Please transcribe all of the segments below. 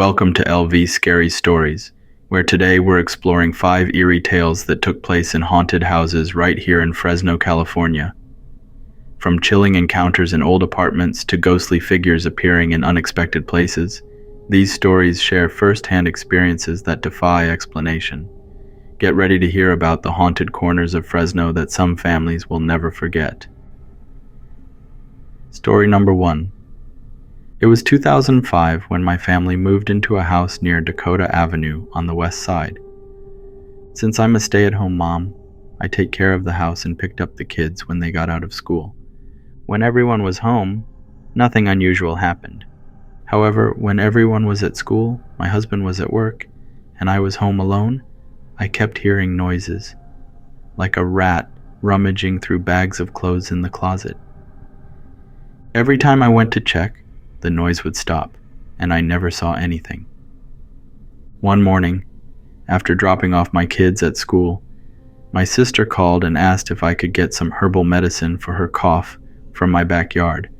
Welcome to LV Scary Stories, where today we're exploring 5 eerie tales that took place in haunted houses right here in Fresno, California. From chilling encounters in old apartments to ghostly figures appearing in unexpected places, these stories share first-hand experiences that defy explanation. Get ready to hear about the haunted corners of Fresno that some families will never forget. Story number 1. It was 2005 when my family moved into a house near Dakota Avenue on the west side. Since I'm a stay-at-home mom, I take care of the house and picked up the kids when they got out of school. When everyone was home, nothing unusual happened. However, when everyone was at school, my husband was at work, and I was home alone, I kept hearing noises, like a rat rummaging through bags of clothes in the closet. Every time I went to check, the noise would stop, and I never saw anything. One morning, after dropping off my kids at school, my sister called and asked if I could get some herbal medicine for her cough from my backyard.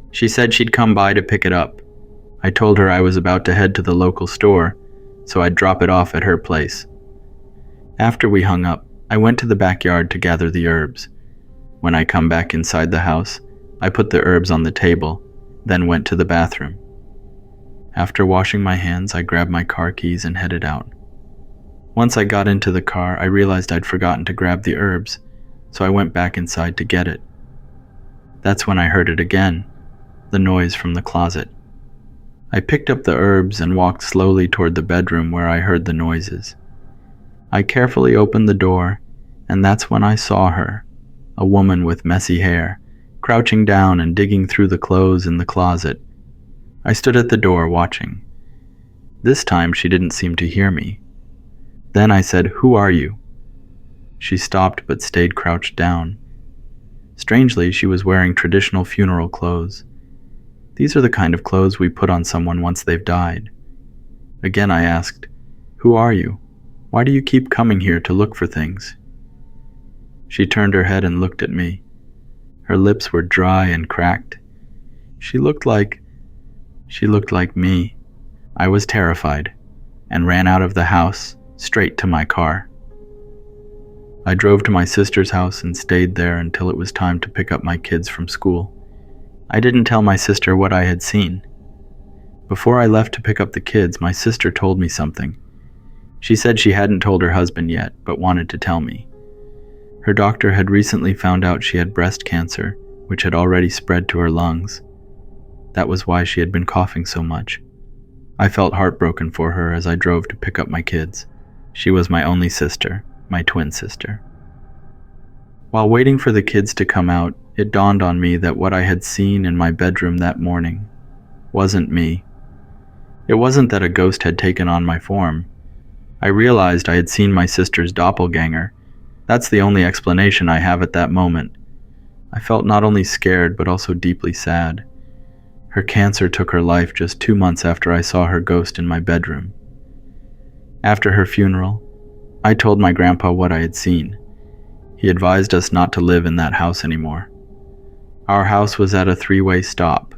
She said she'd come by to pick it up. I told her I was about to head to the local store, so I'd drop it off at her place. After we hung up, I went to the backyard to gather the herbs. When I come back inside the house, I put the herbs on the table, then went to the bathroom. After washing my hands, I grabbed my car keys and headed out. Once I got into the car, I realized I'd forgotten to grab the herbs, so I went back inside to get it. That's when I heard it again, the noise from the closet. I picked up the herbs and walked slowly toward the bedroom where I heard the noises. I carefully opened the door, and that's when I saw her, a woman with messy hair, crouching down and digging through the clothes in the closet. I stood at the door watching. This time she didn't seem to hear me. Then I said, "Who are you?" She stopped but stayed crouched down. Strangely, she was wearing traditional funeral clothes. These are the kind of clothes we put on someone once they've died. Again I asked, "Who are you? Why do you keep coming here to look for things?" She turned her head and looked at me. Her lips were dry and cracked. She looked like me. I was terrified and ran out of the house, straight to my car. I drove to my sister's house and stayed there until it was time to pick up my kids from school. I didn't tell my sister what I had seen. Before I left to pick up the kids, my sister told me something. She said she hadn't told her husband yet, but wanted to tell me. Her doctor had recently found out she had breast cancer, which had already spread to her lungs. That was why she had been coughing so much. I felt heartbroken for her as I drove to pick up my kids. She was my only sister, my twin sister. While waiting for the kids to come out, it dawned on me that what I had seen in my bedroom that morning wasn't me. It wasn't that a ghost had taken on my form. I realized I had seen my sister's doppelganger. That's the only explanation I have at that moment. I felt not only scared but also deeply sad. Her cancer took her life just 2 months after I saw her ghost in my bedroom. After her funeral, I told my grandpa what I had seen. He advised us not to live in that house anymore. Our house was at a 3-way stop,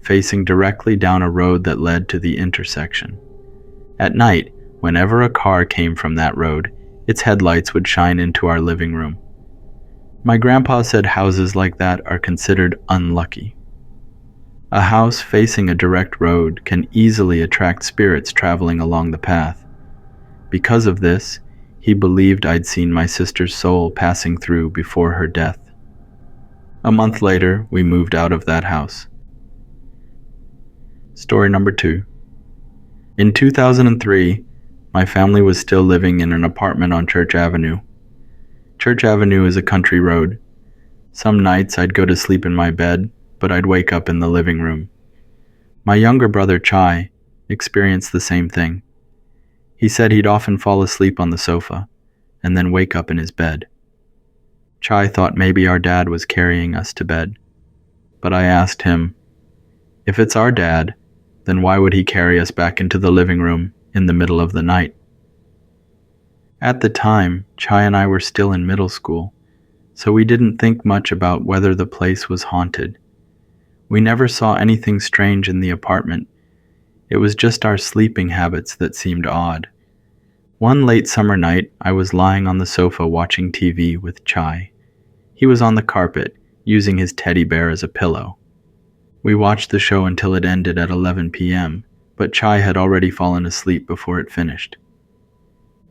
facing directly down a road that led to the intersection. At night, whenever a car came from that road, its headlights would shine into our living room. My grandpa said houses like that are considered unlucky. A house facing a direct road can easily attract spirits traveling along the path. Because of this, he believed I'd seen my sister's soul passing through before her death. A month later, we moved out of that house. Story number 2. In 2003, my family was still living in an apartment on Church Avenue. Church Avenue is a country road. Some nights I'd go to sleep in my bed, but I'd wake up in the living room. My younger brother Chai experienced the same thing. He said he'd often fall asleep on the sofa, and then wake up in his bed. Chai thought maybe our dad was carrying us to bed, but I asked him, if it's our dad, then why would he carry us back into the living room in the middle of the night? At the time, Chai and I were still in middle school, so we didn't think much about whether the place was haunted. We never saw anything strange in the apartment, It was just our sleeping habits that seemed odd. One late summer night, I was lying on the sofa watching TV with Chai. He was on the carpet, using his teddy bear as a pillow. We watched the show until it ended at 11 p.m., but Chai had already fallen asleep before it finished.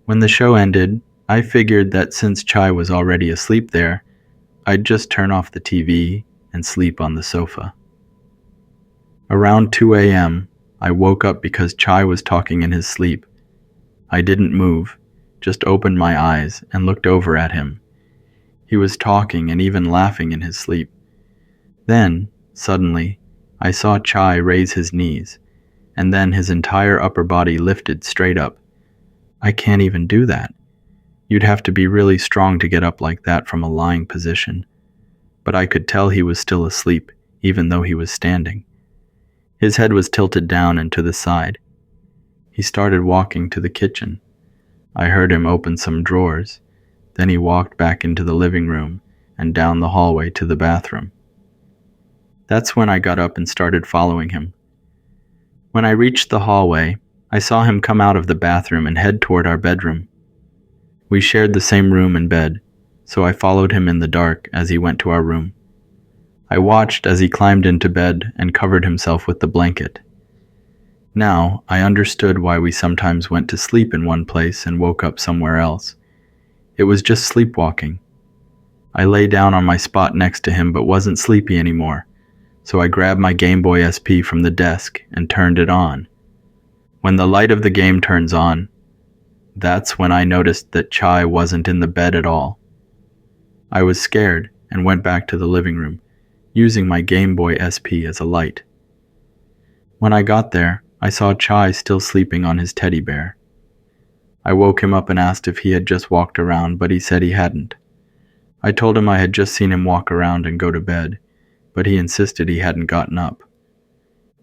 When the show ended, I figured that since Chai was already asleep there, I'd just turn off the TV and sleep on the sofa. Around 2 a.m., I woke up because Chai was talking in his sleep. I didn't move, just opened my eyes and looked over at him. He was talking and even laughing in his sleep. Then, suddenly, I saw Chai raise his knees, and then his entire upper body lifted straight up. I can't even do that. You'd have to be really strong to get up like that from a lying position. But I could tell he was still asleep, even though he was standing. His head was tilted down and to the side. He started walking to the kitchen. I heard him open some drawers. Then he walked back into the living room and down the hallway to the bathroom. That's when I got up and started following him. When I reached the hallway, I saw him come out of the bathroom and head toward our bedroom. We shared the same room and bed, so I followed him in the dark as he went to our room. I watched as he climbed into bed and covered himself with the blanket. Now, I understood why we sometimes went to sleep in one place and woke up somewhere else. It was just sleepwalking. I lay down on my spot next to him but wasn't sleepy anymore, so I grabbed my Game Boy SP from the desk and turned it on. When the light of the game turns on, that's when I noticed that Chai wasn't in the bed at all. I was scared and went back to the living room, using my Game Boy SP as a light. When I got there, I saw Chai still sleeping on his teddy bear. I woke him up and asked if he had just walked around, but he said he hadn't. I told him I had just seen him walk around and go to bed, but he insisted he hadn't gotten up.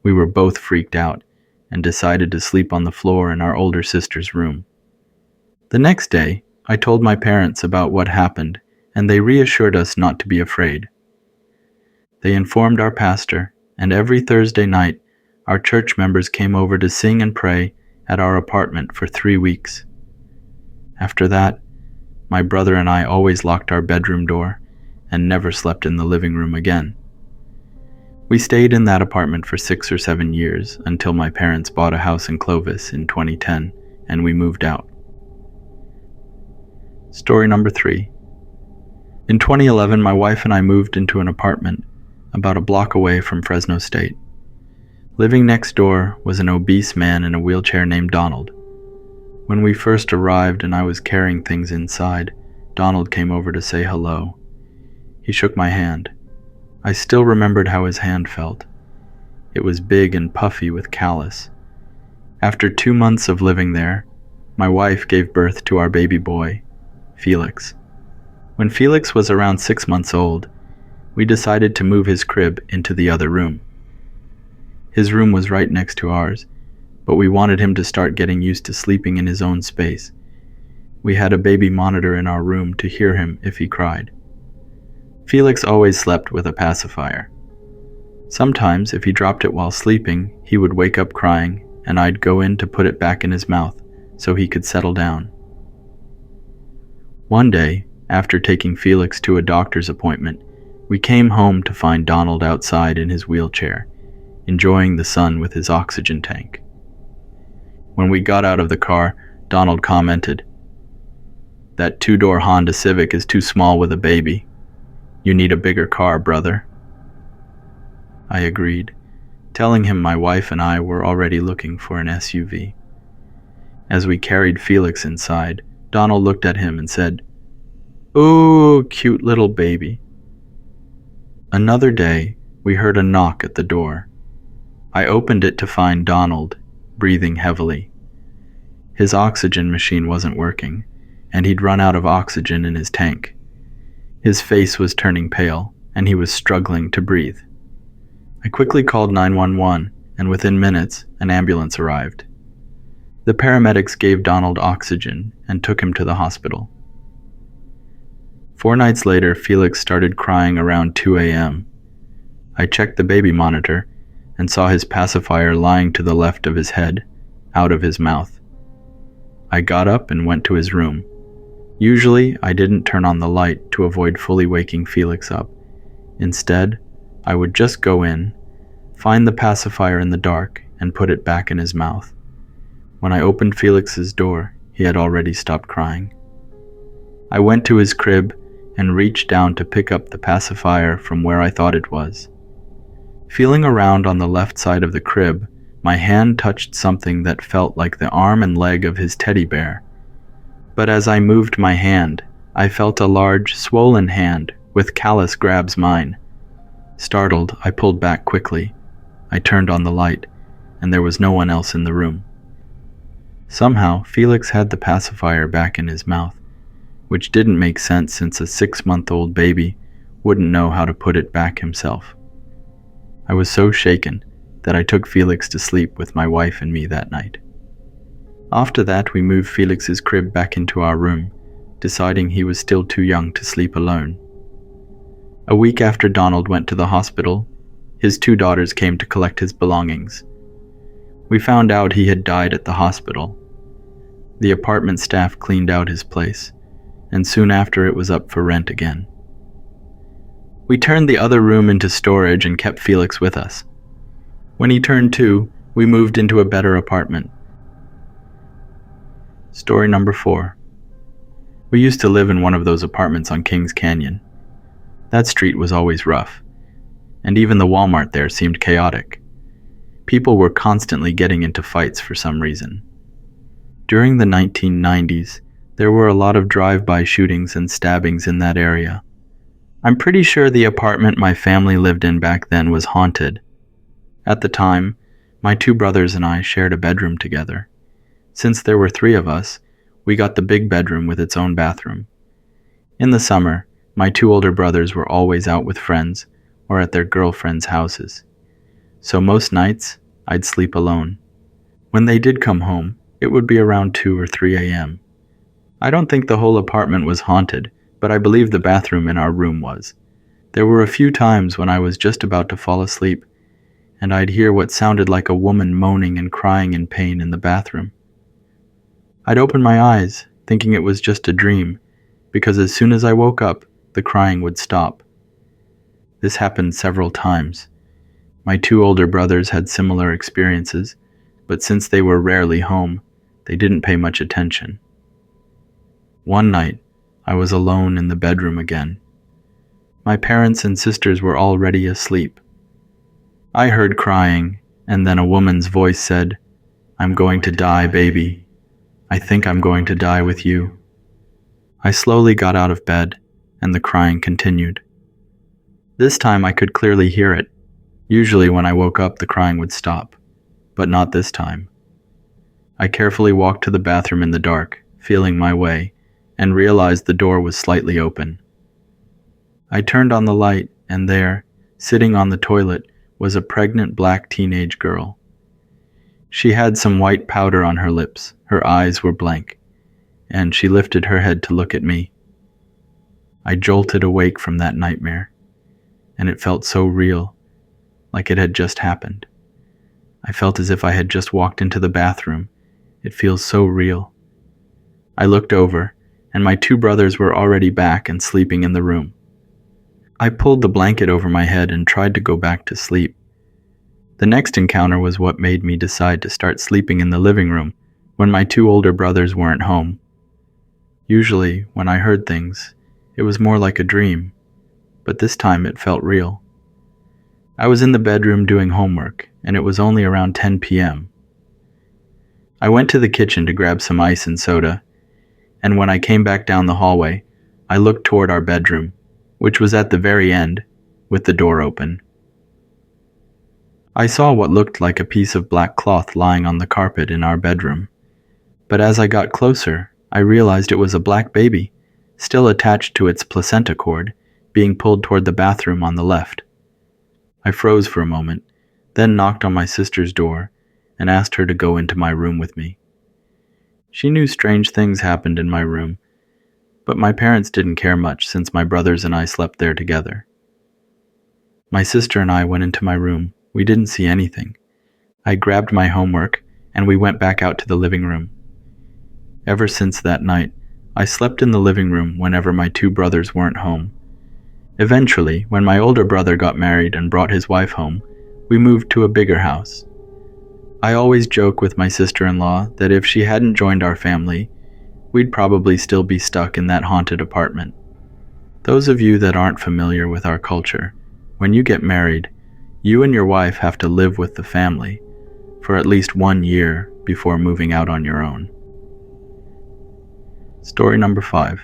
We were both freaked out and decided to sleep on the floor in our older sister's room. The next day, I told my parents about what happened, and they reassured us not to be afraid. They informed our pastor, and every Thursday night, our church members came over to sing and pray at our apartment for 3 weeks. After that, my brother and I always locked our bedroom door and never slept in the living room again. We stayed in that apartment for 6 or 7 years until my parents bought a house in Clovis in 2010 and we moved out. Story number 3. In 2011, my wife and I moved into an apartment about a block away from Fresno State. Living next door was an obese man in a wheelchair named Donald. When we first arrived and I was carrying things inside, Donald came over to say hello. He shook my hand. I still remembered how his hand felt. It was big and puffy with callus. After 2 months of living there, my wife gave birth to our baby boy, Felix. When Felix was around 6 months old, we decided to move his crib into the other room. His room was right next to ours, but we wanted him to start getting used to sleeping in his own space. We had a baby monitor in our room to hear him if he cried. Felix always slept with a pacifier. Sometimes, if he dropped it while sleeping, he would wake up crying, and I'd go in to put it back in his mouth so he could settle down. One day, after taking Felix to a doctor's appointment, we came home to find Donald outside in his wheelchair, enjoying the sun with his oxygen tank. When we got out of the car, Donald commented, "That 2-door Honda Civic is too small with a baby. You need a bigger car, brother." I agreed, telling him my wife and I were already looking for an SUV. As we carried Felix inside, Donald looked at him and said, "Ooh, cute little baby." Another day, we heard a knock at the door. I opened it to find Donald, breathing heavily. His oxygen machine wasn't working, and he'd run out of oxygen in his tank. His face was turning pale, and he was struggling to breathe. I quickly called 911, and within minutes, an ambulance arrived. The paramedics gave Donald oxygen and took him to the hospital. 4 nights later, Felix started crying around 2 a.m. I checked the baby monitor, and saw his pacifier lying to the left of his head, out of his mouth. I got up and went to his room. Usually, I didn't turn on the light to avoid fully waking Felix up. Instead, I would just go in, find the pacifier in the dark, and put it back in his mouth. When I opened Felix's door, he had already stopped crying. I went to his crib and reached down to pick up the pacifier from where I thought it was. Feeling around on the left side of the crib, my hand touched something that felt like the arm and leg of his teddy bear. But as I moved my hand, I felt a large, swollen hand with callous grabs mine. Startled, I pulled back quickly. I turned on the light, and there was no one else in the room. Somehow, Felix had the pacifier back in his mouth, which didn't make sense since a 6-month-old baby wouldn't know how to put it back himself. I was so shaken that I took Felix to sleep with my wife and me that night. After that, we moved Felix's crib back into our room, deciding he was still too young to sleep alone. A week after Donald went to the hospital, his 2 daughters came to collect his belongings. We found out he had died at the hospital. The apartment staff cleaned out his place, and soon after it was up for rent again. We turned the other room into storage and kept Felix with us. When he turned 2, we moved into a better apartment. Story number 4. We used to live in one of those apartments on Kings Canyon. That street was always rough, and even the Walmart there seemed chaotic. People were constantly getting into fights for some reason. During the 1990s, there were a lot of drive-by shootings and stabbings in that area. I'm pretty sure the apartment my family lived in back then was haunted. At the time, my 2 brothers and I shared a bedroom together. Since there were 3 of us, we got the big bedroom with its own bathroom. In the summer, my 2 older brothers were always out with friends or at their girlfriends' houses. So most nights, I'd sleep alone. When they did come home, it would be around 2 or 3 a.m. I don't think the whole apartment was haunted, but I believe the bathroom in our room was. There were a few times when I was just about to fall asleep, and I'd hear what sounded like a woman moaning and crying in pain in the bathroom. I'd open my eyes, thinking it was just a dream, because as soon as I woke up, the crying would stop. This happened several times. My 2 older brothers had similar experiences, but since they were rarely home, they didn't pay much attention. One night, I was alone in the bedroom again. My parents and sisters were already asleep. I heard crying, and then a woman's voice said, "I'm going to die, baby. I think I'm going to die with you." I slowly got out of bed, and the crying continued. This time I could clearly hear it. Usually when I woke up, the crying would stop, but not this time. I carefully walked to the bathroom in the dark, feeling my way, and realized the door was slightly open. I turned on the light, and there, sitting on the toilet, was a pregnant black teenage girl. She had some white powder on her lips, her eyes were blank, and she lifted her head to look at me. I jolted awake from that nightmare, and it felt so real, like it had just happened. I felt as if I had just walked into the bathroom. It feels so real. I looked over, and my 2 brothers were already back and sleeping in the room. I pulled the blanket over my head and tried to go back to sleep. The next encounter was what made me decide to start sleeping in the living room when my 2 older brothers weren't home. Usually, when I heard things, it was more like a dream, but this time it felt real. I was in the bedroom doing homework, and it was only around 10 p.m. I went to the kitchen to grab some ice and soda, and when I came back down the hallway, I looked toward our bedroom, which was at the very end, with the door open. I saw what looked like a piece of black cloth lying on the carpet in our bedroom, but as I got closer, I realized it was a black baby, still attached to its placenta cord, being pulled toward the bathroom on the left. I froze for a moment, then knocked on my sister's door and asked her to go into my room with me. She knew strange things happened in my room, but my parents didn't care much since my brothers and I slept there together. My sister and I went into my room We didn't see anything. I grabbed my homework, and we went back out to the living room. Ever since that night, I slept in the living room whenever my two brothers weren't home. Eventually, when my older brother got married and brought his wife home, we moved to a bigger house. I always joke with my sister-in-law that if she hadn't joined our family, we'd probably still be stuck in that haunted apartment. Those of you that aren't familiar with our culture, when you get married, you and your wife have to live with the family for at least 1 year before moving out on your own. Story number 5.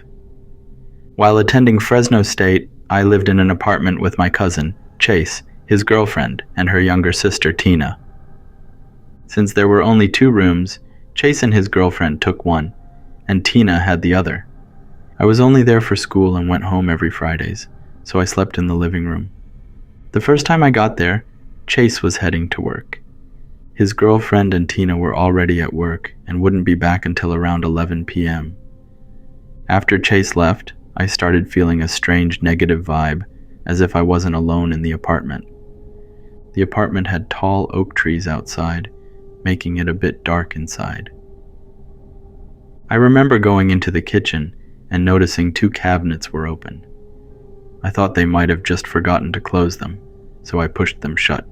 While attending Fresno State, I lived in an apartment with my cousin, Chase, his girlfriend, and her younger sister, Tina. Since there were only 2 rooms, Chase and his girlfriend took one, and Tina had the other. I was only there for school and went home every Fridays, so I slept in the living room. The first time I got there, Chase was heading to work. His girlfriend and Tina were already at work and wouldn't be back until around 11 p.m. After Chase left, I started feeling a strange negative vibe, as if I wasn't alone in the apartment. The apartment had tall oak trees outside, making it a bit dark inside. I remember going into the kitchen and noticing 2 cabinets were open. I thought they might have just forgotten to close them, so I pushed them shut.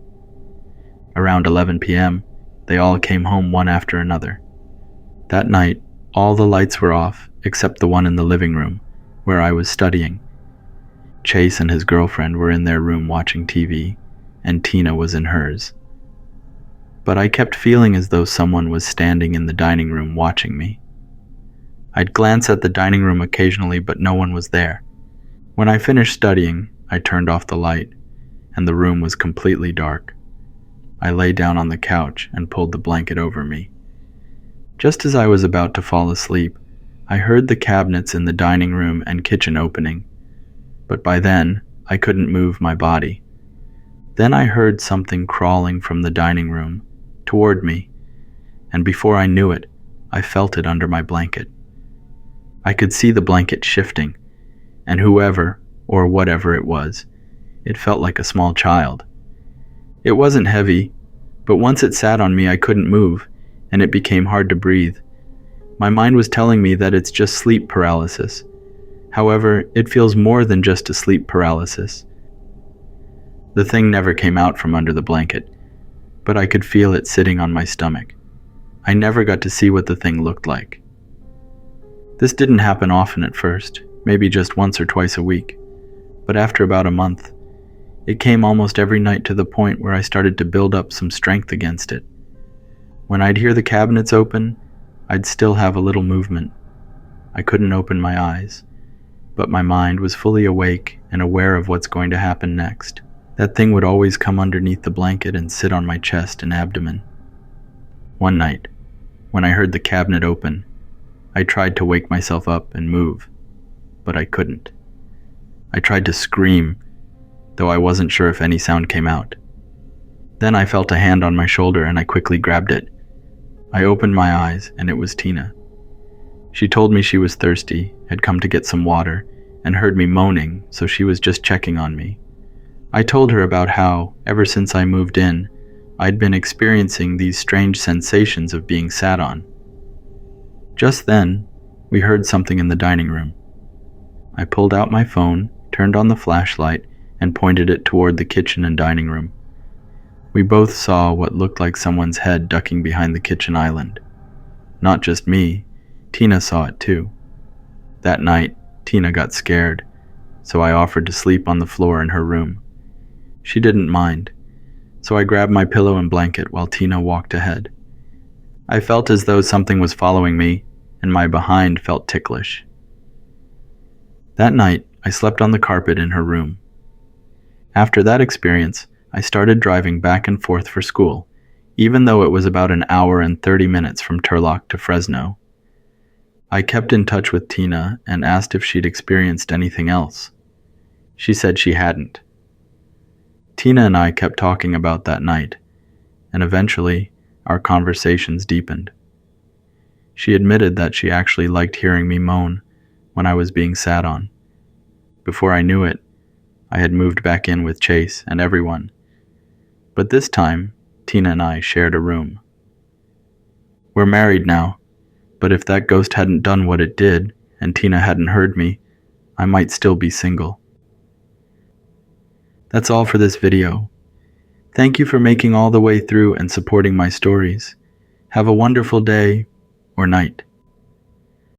Around 11 p.m., they all came home one after another. That night, all the lights were off except the one in the living room, where I was studying. Chase and his girlfriend were in their room watching TV, and Tina was in hers. But I kept feeling as though someone was standing in the dining room watching me. I'd glance at the dining room occasionally, but no one was there. When I finished studying, I turned off the light, and the room was completely dark. I lay down on the couch and pulled the blanket over me. Just as I was about to fall asleep, I heard the cabinets in the dining room and kitchen opening, but by then, I couldn't move my body. Then I heard something crawling from the dining room toward me, and before I knew it, I felt it under my blanket. I could see the blanket shifting, and whoever or whatever it was, it felt like a small child. It wasn't heavy, but once it sat on me, I couldn't move, and it became hard to breathe. My mind was telling me that it's just sleep paralysis. However, it feels more than just a sleep paralysis. The thing never came out from under the blanket, but I could feel it sitting on my stomach. I never got to see what the thing looked like. This didn't happen often at first, maybe just once or twice a week, but after about a month, it came almost every night to the point where I started to build up some strength against it. When I'd hear the cabinets open, I'd still have a little movement. I couldn't open my eyes, but my mind was fully awake and aware of what's going to happen next. That thing would always come underneath the blanket and sit on my chest and abdomen. One night, when I heard the cabinet open, I tried to wake myself up and move, but I couldn't. I tried to scream, though I wasn't sure if any sound came out. Then I felt a hand on my shoulder and I quickly grabbed it. I opened my eyes and it was Tina. She told me she was thirsty, had come to get some water, and heard me moaning, so she was just checking on me. I told her about how, ever since I moved in, I'd been experiencing these strange sensations of being sat on. Just then, we heard something in the dining room. I pulled out my phone, turned on the flashlight, and pointed it toward the kitchen and dining room. We both saw what looked like someone's head ducking behind the kitchen island. Not just me, Tina saw it too. That night, Tina got scared, so I offered to sleep on the floor in her room. She didn't mind, so I grabbed my pillow and blanket while Tina walked ahead. I felt as though something was following me, and my behind felt ticklish. That night, I slept on the carpet in her room. After that experience, I started driving back and forth for school, even though it was about an hour and 30 minutes from Turlock to Fresno. I kept in touch with Tina and asked if she'd experienced anything else. She said she hadn't. Tina and I kept talking about that night, and eventually, our conversations deepened. She admitted that she actually liked hearing me moan when I was being sat on. Before I knew it, I had moved back in with Chase and everyone. But this time, Tina and I shared a room. We're married now, but if that ghost hadn't done what it did, and Tina hadn't heard me, I might still be single. That's all for this video. Thank you for making all the way through and supporting my stories. Have a wonderful day or night.